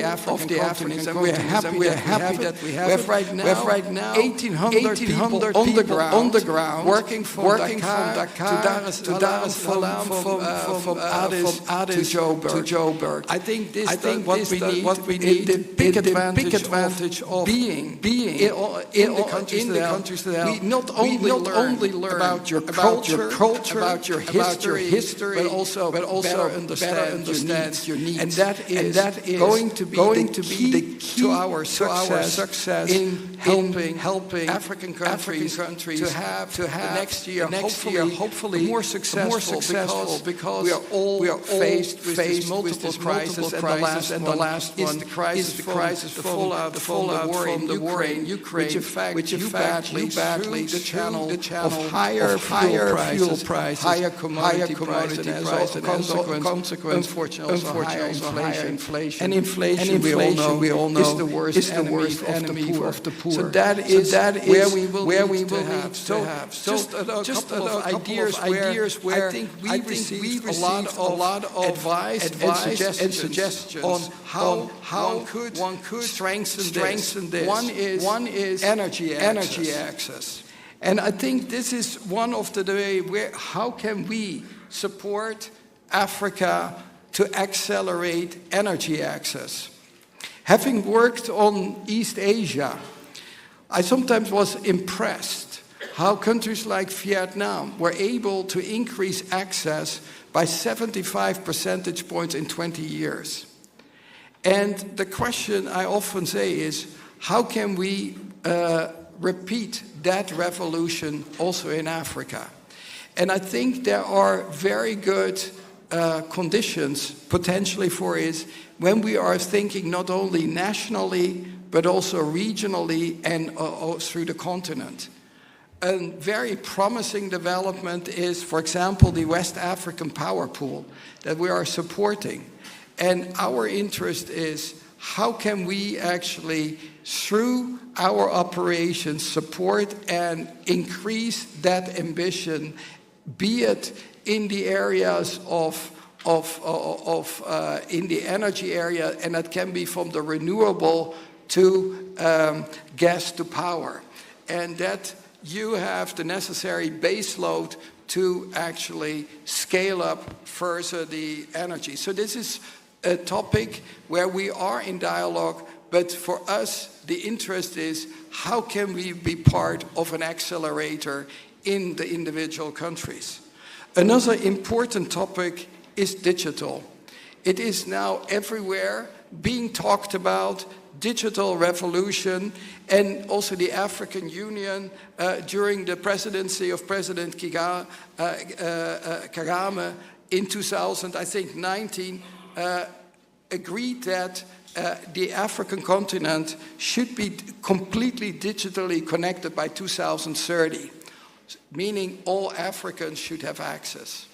African continent, and we're happy that we have right now 1,800 people on the ground working from Dakar to Dar es Salaam, from Addis to Joburg. I think this is what we need, the big advantage of being in the countries that we not only learn about your culture, about your history, but also better understand your needs. And that is going to be the key to our success in helping African countries to have next year hopefully more successful, because we are faced with multiple crises, and the last one is the crisis, the fallout from the war in Ukraine, which in fact leads through the channel of higher fuel prices, higher commodity prices, and as a consequence, unfortunately, higher inflation. And inflation, we all know, is the worst enemy of the poor. So that is where we will need to have. Just a couple of ideas where I think we received a lot of advice and suggestions on how one could strengthen this. One is energy access. And I think this is one of the ways where how can we support Africa to accelerate energy access. Having worked on East Asia, I sometimes was impressed how countries like Vietnam were able to increase access by 75 percentage points in 20 years. And the question I often say is, how can we repeat that revolution also in Africa? And I think there are very good conditions potentially for it when we are thinking not only nationally but also regionally and through the continent. A very promising development is, for example, the West African Power Pool that we are supporting. And our interest is how can we actually, through our operations, support and increase that ambition, be it in the areas in the energy area, and that can be from the renewable to gas to power, and that you have the necessary base load to actually scale up further the energy. So this is a topic where we are in dialogue, but for us the interest is how can we be part of an accelerator in the individual countries. Another important topic is digital. It is now everywhere being talked about, digital revolution, and also the African Union during the presidency of President Kagame in 2019 agreed that the African continent should be completely digitally connected by 2030, meaning all Africans should have access.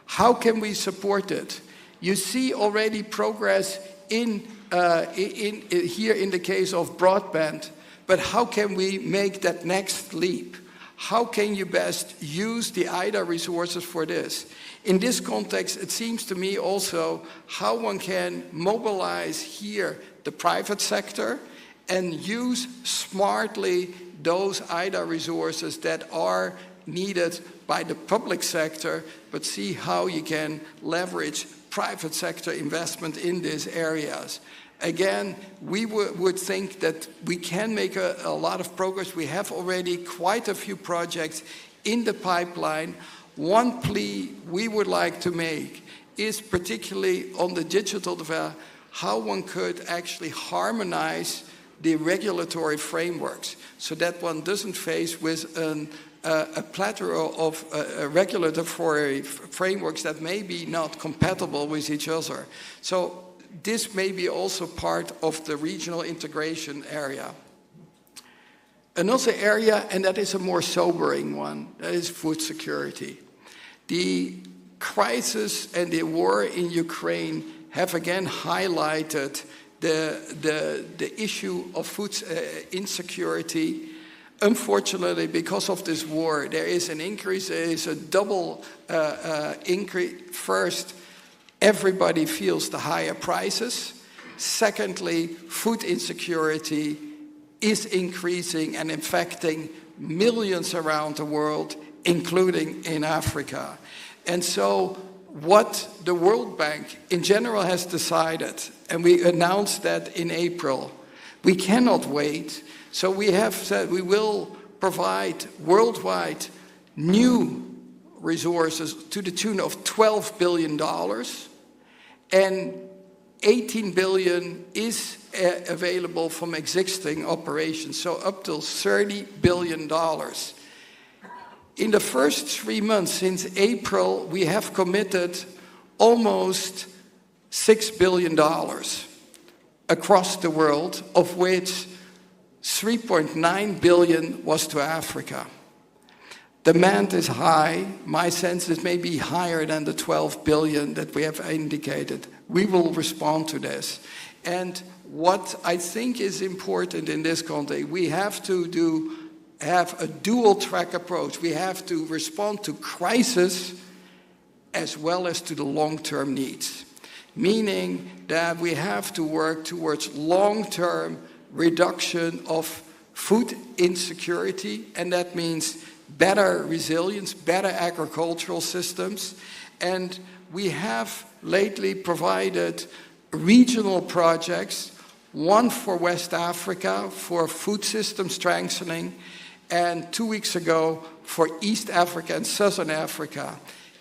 How can we support it? You see already progress here in the case of broadband, but how can we make that next leap? How can you best use the IDA resources for this? In this context, it seems to me also how one can mobilize here the private sector and use smartly those IDA resources that are needed by the public sector, but see how you can leverage private sector investment in these areas. Again, we would think that we can make a lot of progress. We have already quite a few projects in the pipeline. One plea we would like to make is particularly on the digital development, how one could actually harmonize the regulatory frameworks so that one doesn't face with a plethora of regulatory frameworks that may be not compatible with each other. So this may be also part of the regional integration area. Another area, and that is a more sobering one, that is food security. The crisis and the war in Ukraine have again highlighted the issue of food insecurity. Unfortunately, because of this war, there is an increase, there is a double increase. First, everybody feels the higher prices. secondly, food insecurity is increasing and infecting millions around the world, including in Africa. And so what the World Bank in general has decided, and we announced that in April, we cannot wait. So we have said we will provide worldwide new resources to the tune of $12 billion, and 18 billion is available from existing operations, so up to $30 billion. In the first 3 months since April, we have committed almost $6 billion across the world, of which 3.9 billion was to Africa. Demand is high. My sense is maybe higher than the 12 billion that we have indicated. We will respond to this. And what I think is important in this context, we have to have a dual track approach. We have to respond to crisis as well as to the long-term needs. Meaning that we have to work towards long-term reduction of food insecurity, and that means better resilience, better agricultural systems. And we have lately provided regional projects, one for West Africa for food system strengthening, and 2 weeks ago for East Africa and Southern Africa.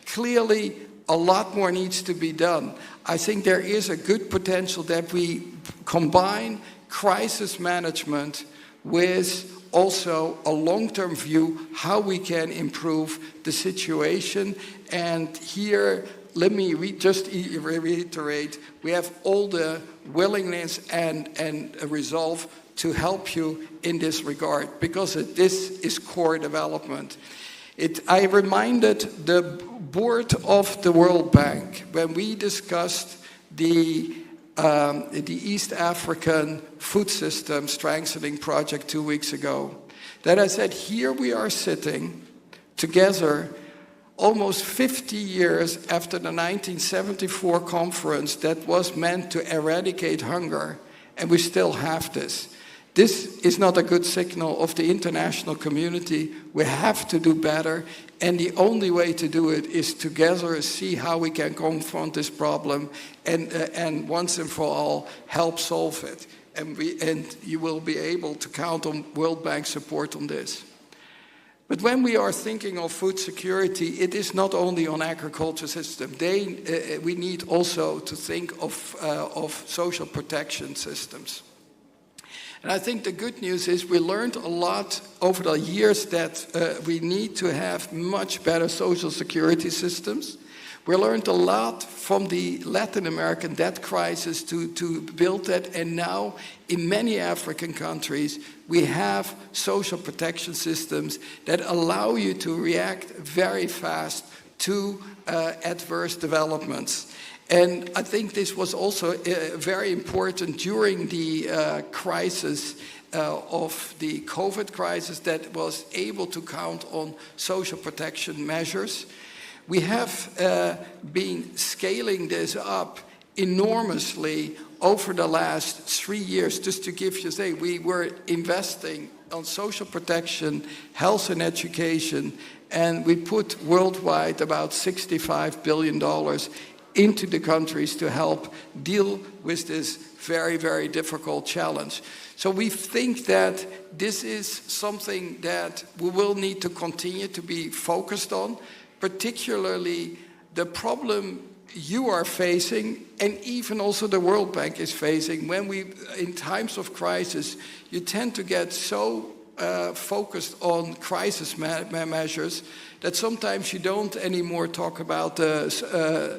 Clearly, a lot more needs to be done. I think there is a good potential that we combine crisis management with also a long-term view, how we can improve the situation. And here, let me just reiterate, we have all the willingness and resolve to help you in this regard, because this is core development. I reminded the board of the World Bank when we discussed the East African food system strengthening project 2 weeks ago, that I said, here we are sitting together almost 50 years after the 1974 conference that was meant to eradicate hunger, and we still have this. This is not a good signal of the international community. We have to do better, and the only way to do it is together see how we can confront this problem and once and for all help solve it. And you will be able to count on World Bank support on this. But when we are thinking of food security, it is not only on agriculture system. We need also to think of social protection systems. And I think the good news is we learned a lot over the years that we need to have much better social security systems. We learned a lot from the Latin American debt crisis to build that, and now in many African countries we have social protection systems that allow you to react very fast to adverse developments. And I think this was also very important during the crisis of the COVID crisis, that was able to count on social protection measures. We have been scaling this up enormously over the last 3 years. Just to give you we were investing on social protection, health and education, and we put worldwide about $65 billion into the countries to help deal with this very, very difficult challenge. So we think that this is something that we will need to continue to be focused on, particularly the problem you are facing, and even also the World Bank is facing. When in times of crisis, you tend to get so focused on crisis measures that sometimes you don't anymore talk about the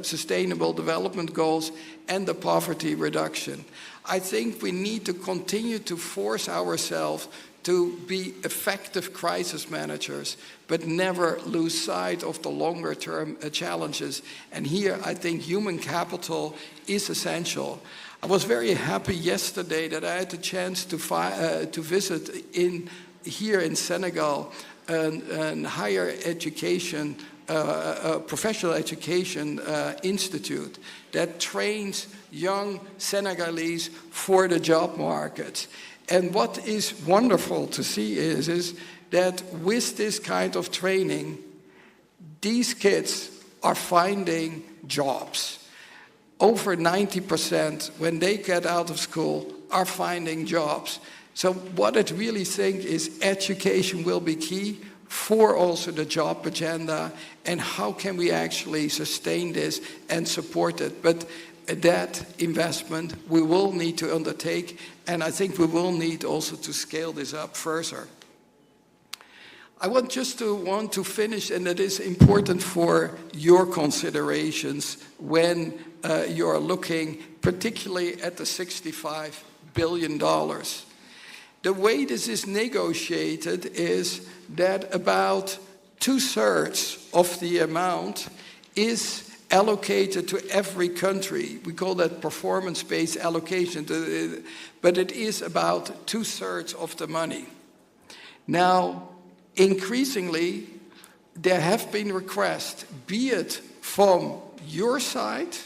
sustainable development goals and the poverty reduction. I think we need to continue to force ourselves to be effective crisis managers, but never lose sight of the longer term challenges. And here I think human capital is essential. I was very happy yesterday that I had the chance to visit here in Senegal a higher education, professional education institute that trains young Senegalese for the job market. And what is wonderful to see is that with this kind of training, these kids are finding jobs. Over 90% when they get out of school are finding jobs. So what I really think is education will be key for also the job agenda, and how can we actually sustain this and support it. But that investment we will need to undertake, and I think we will need also to scale this up further. I want to finish, and it is important for your considerations when you're looking particularly at the $65 billion. The way this is negotiated is that about 2/3 of the amount is allocated to every country. We call that performance-based allocation, but it is about 2/3 of the money. Now, increasingly, there have been requests, be it from your side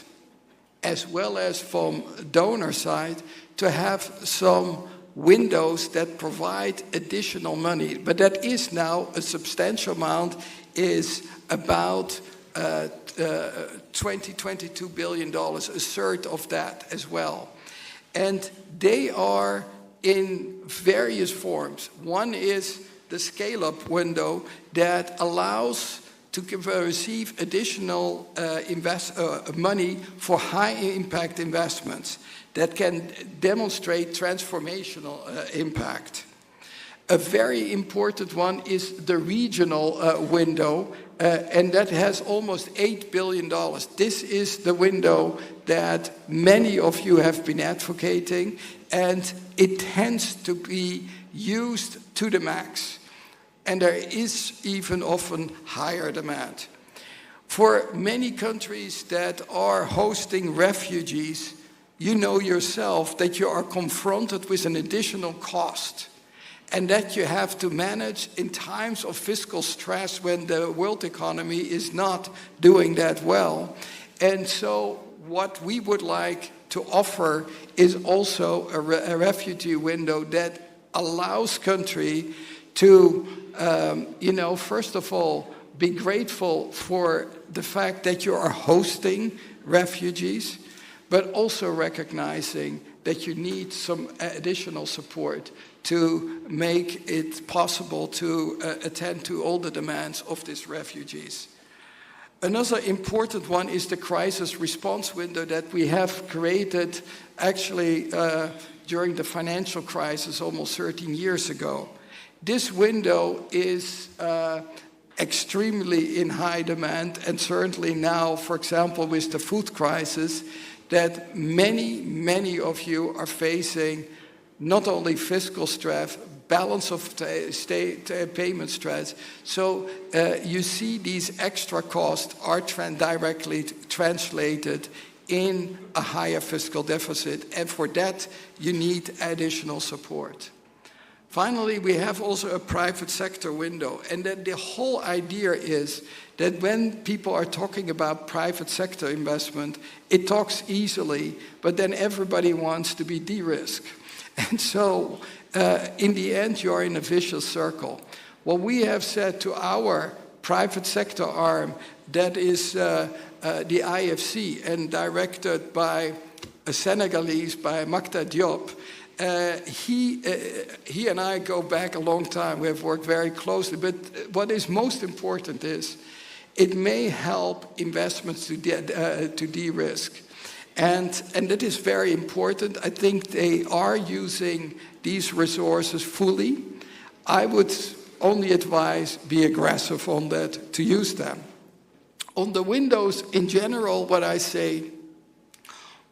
as well as from donor side, to have some windows that provide additional money. But that is now a substantial amount, is about $22 billion, a third of that as well. And they are in various forms. One is the scale-up window that allows to receive additional money for high-impact investments that can demonstrate transformational impact. A very important one is the regional window, and that has almost $8 billion. This is the window that many of you have been advocating, and it tends to be used to the max. And there is even often higher demand. For many countries that are hosting refugees, you know yourself that you are confronted with an additional cost, and that you have to manage in times of fiscal stress when the world economy is not doing that well. And so what we would like to offer is also a refugee window that allows country to, first of all, be grateful for the fact that you are hosting refugees, but also recognizing that you need some additional support to make it possible to attend to all the demands of these refugees. Another important one is the crisis response window that we have created actually during the financial crisis almost 13 years ago. This window is extremely in high demand, and certainly now, for example, with the food crisis, that many of you are facing not only fiscal stress, balance of state payment stress. So you see these extra costs are directly translated in a higher fiscal deficit, and for that you need additional support. Finally, we have also a private sector window, and then the whole idea is that when people are talking about private sector investment, it talks easily, but then everybody wants to be de-risked. And so, in the end, you are in a vicious circle. What we have said to our private sector arm, that is the IFC, and directed by a Senegalese, by Makta Diop, he and I go back a long time. We have worked very closely. But what is most important is it may help investments to de-risk. And that is very important. I think they are using these resources fully. I would only advise be aggressive on that, to use them. On the windows in general, what I say,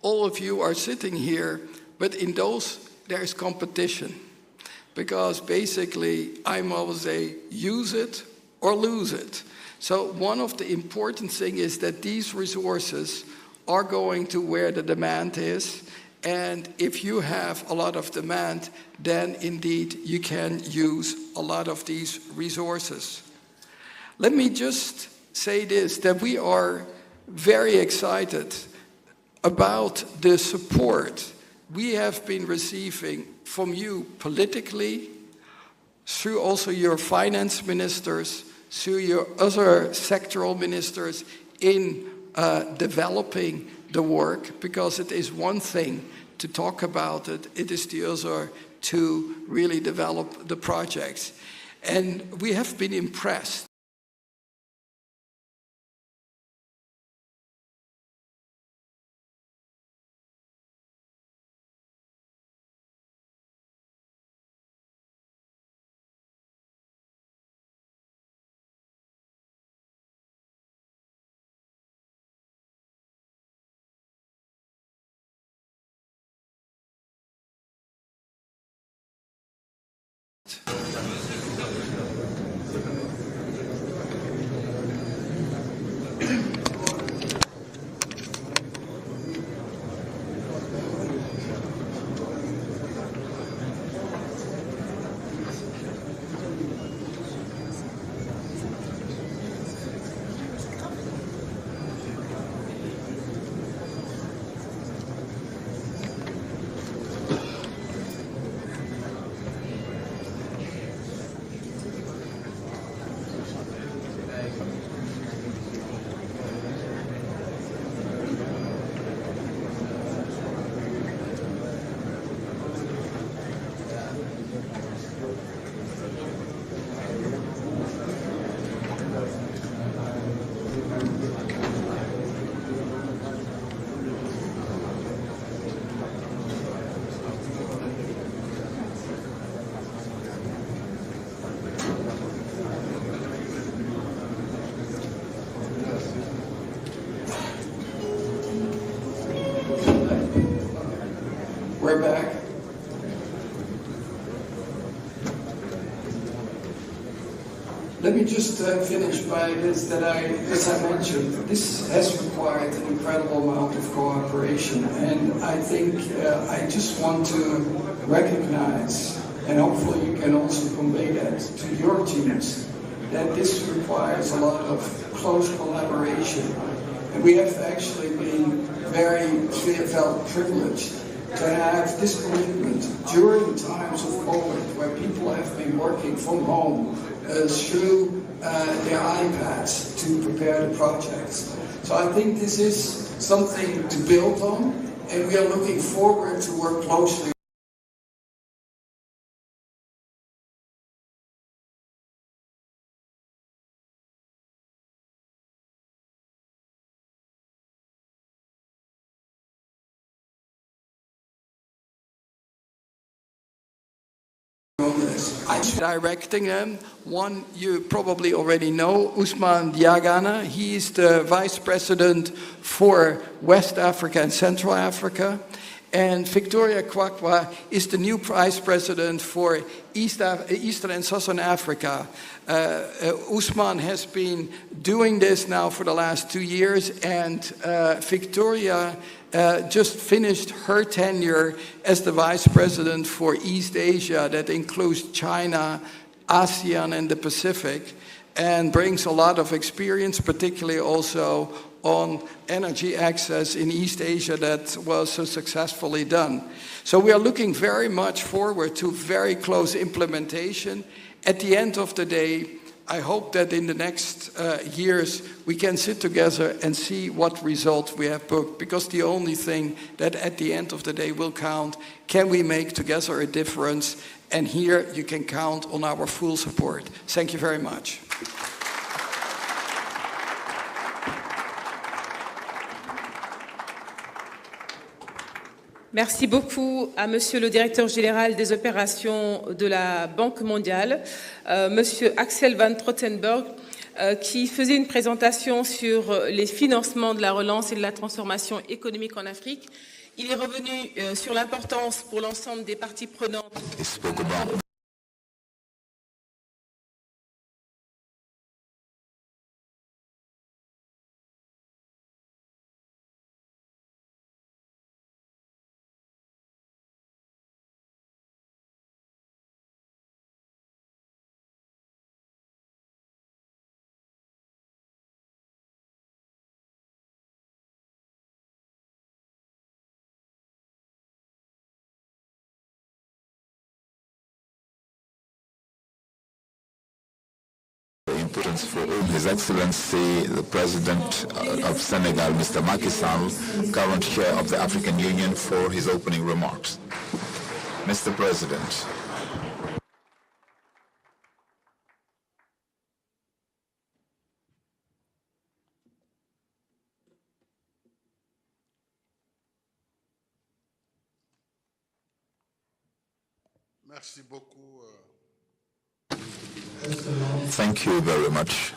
all of you are sitting here, but in those there's competition. Because basically, I'm always say, use it or lose it. So one of the important things is that these resources are going to where the demand is, And if you have a lot of demand, then indeed you can use a lot of these resources. Let me just say this, that we are very excited about the support we have been receiving from you politically, through also your finance ministers, through your other sectoral ministers in developing the work, because it is one thing to talk about it, it is the other to really develop the projects. And we have been impressed. We're back. Let me just finish by this, that as I mentioned, this has required an incredible amount of cooperation, and I think I just want to recognize, and hopefully you can also convey that to your teams, that this requires a lot of close collaboration. And we have actually been felt privileged to have this commitment during times of COVID, where people have been working from home through their iPads to prepare the projects. So I think this is something to build on, and we are looking forward to work closely on this. I'm directing them. One you probably already know, Ousmane Diagana. He is the Vice President for West Africa and Central Africa. And Victoria Kwakwa is the new Vice President for Eastern and Southern Africa. Ousmane has been doing this now for the last 2 years, and Victoria just finished her tenure as the Vice President for East Asia, that includes China, ASEAN, and the Pacific, and brings a lot of experience, particularly also on energy access in East Asia that was so successfully done. So we are looking very much forward to very close implementation. At the end of the day, I hope that in the next years we can sit together and see what results we have booked, because the only thing that at the end of the day will count, can we make together a difference? And here you can count on our full support. Thank you very much. Merci beaucoup à Monsieur le Directeur Général des Opérations de la Banque mondiale, Monsieur Axel van Trottenberg, qui faisait une présentation sur les financements de la relance et de la transformation économique en Afrique. Il est revenu sur l'importance pour l'ensemble des parties prenantes importance for His Excellency, the President of Senegal, Mr. Macky Sall, current Chair of the African Union, for his opening remarks. Mr. President. Thank you very much,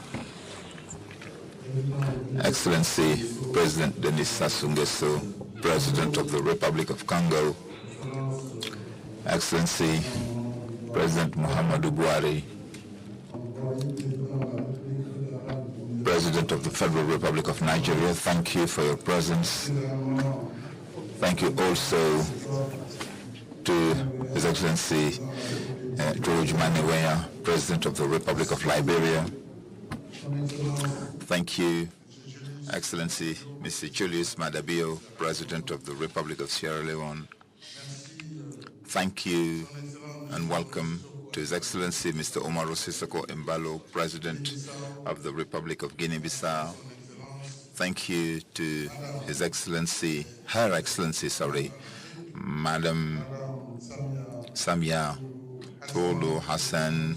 Excellency President Denis Sassou Nguesso, President of the Republic of Congo, Excellency President Muhammadu Buhari, President of the Federal Republic of Nigeria, thank you for your presence. Thank you also to His Excellency George Maniweya, President of the Republic of Liberia. Thank you, Excellency Mr. Julius Madabio, President of the Republic of Sierra Leone. Thank you and welcome to His Excellency Mr. Omaro Sissoco Embalo, President of the Republic of Guinea-Bissau. Thank you to His Excellency, Her Excellency, Madam Samia Tolu Hassan,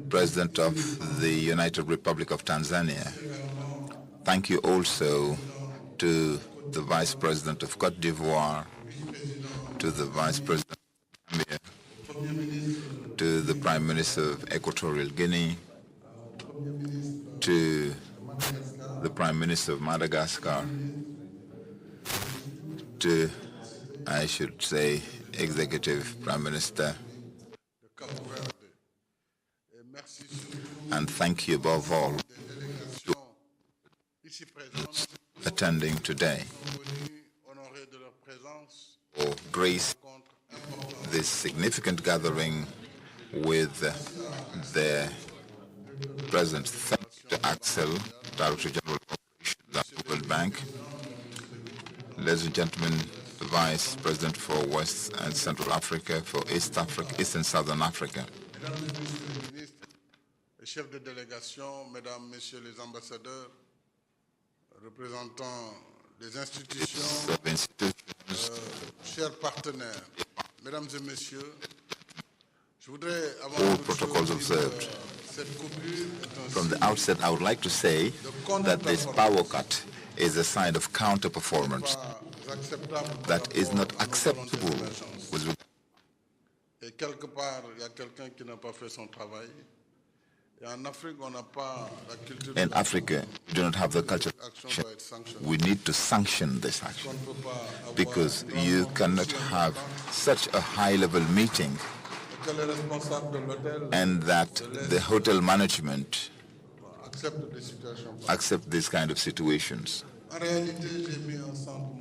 President of the United Republic of Tanzania. Thank you also to the Vice President of Cote d'Ivoire, to the Vice President of Zambia, to the Prime Minister of Equatorial Guinea, to the Prime Minister of Madagascar, to, I should say, Executive Prime Minister. And thank you above all to attending today for grace this significant gathering with the President. Thank you to Axel, Director General of Operations at the World Bank. Ladies and gentlemen, the Vice President for West and Central Africa, for East and Southern Africa. Chefs de délégation, Mesdames, Messieurs les ambassadeurs, représentants des institutions, chers partenaires, Mesdames et Messieurs, je voudrais all protocols observed. From the outset, I would like to say that this power cut is a sign of counter-performance that is not acceptable. Et quelque part, il y a quelqu'un qui n'a pas fait son travail. In Africa, we do not have the culture of action. We need to sanction this action because you cannot have such a high-level meeting and that the hotel management accept these kind of situations.